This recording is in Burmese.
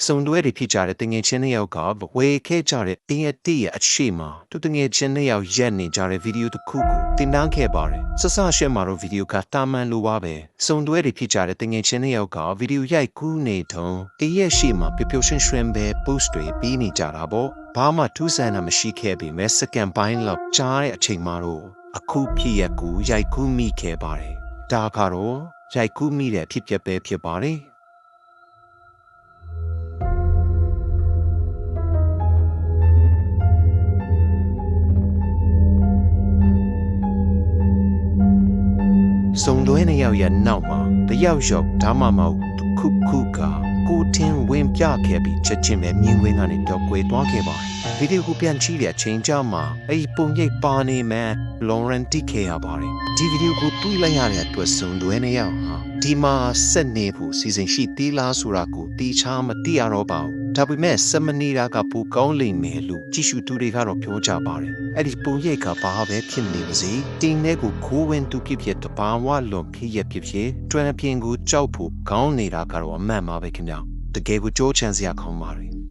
စုံတွဲတွေဖြစ်ကြတဲ့တငယ်ချင်းနှစ်ယောက်ကဝေခဲ့ကြတဲ့တင်းရဲ့တီးရဲ့အရှိမသူတငယ်ချင်းနှစ်ယောက်ရက်နေကြတဲ့ဗီဒီယိုတစ်ခုကိုတင်တန်းခဲ့ပါတယ်။ဆဆရှဲမှာတော့ဗီဒီယိုကတာမန်လိုပါပဲ။စုံတွဲတွေဖြစ်ကြတဲ့တငယ်ချင်းနှစ်ယောက်ကဗီဒီယိုရိုက်ကူးနေတုန်းတင်းရဲ့ရှိမပျော်ပျော်ရွှင်ရွှင်ပဲ post တွေပြီးနေကြတာပေါ့။ဘာမှထူးဆန်းတာမရှိခဲ့ပေမဲ့စကန်ပိုင်းလောက်ကြားတဲ့အချိန်မှာတော့အခုဖြစ်ရက်ကိုရိုက်ကူးမိခဲ့ပါတယ်။ဒါကတော့ရိုက်ကူးမိတဲ့ဖြစ်ပျက်ပဲဖြစ်ပါတယ်။စုံတွဲနှစ်ယောက်ရဲ့နောက်မှာတယောက်ယောက်ဒါမှမဟုတ်ခုကကိုထင်းဝင်ပြခဲ့ပြီးချက်ချင်းပဲမြင်းဝင်းကနေတော့ကွယ်သွားခဲ့ပါတယ်ဗီဒီယိုကိုပြန်ကြည့်တဲ့အချိန်ကြာမှအဲ့ဒီပုံရိပ်ပါနေမှလော်ရန်တီခေရပါတယ်ဒီဗီဒီယိုကိုတွေ့လိုက်ရတဲ့အတွက်စုံတွဲနှစ်ယောက်ဟာဒီမှာဆက်နေဖို့စီစဉ်ရှိသေးလားဆိုတာကိုတီးချာမသိရတော့ပါဘူးဒါပေမဲ့စမနီရာကပူကောင်းလိမ့်မယ်လို့ကြည့်ရှုသူတွေကတော့ပြောကြပါတယ်အဲ့ဒီပုံရိပ်ကဘာပဲဖြစ်နေပါစေတင်းထဲကိုခိုးဝင်သူဖြစ်တဘာဝလွန်ဖြစ်ရဖြစ်တွန်းပြင်းကိုကြောက်ဖို့ကောင်းနေတာကတော့အမှန်ပါပဲခင်ဗျာတကယ်ကိုကြိုးချမ်းစရာကောင်းပါတယ်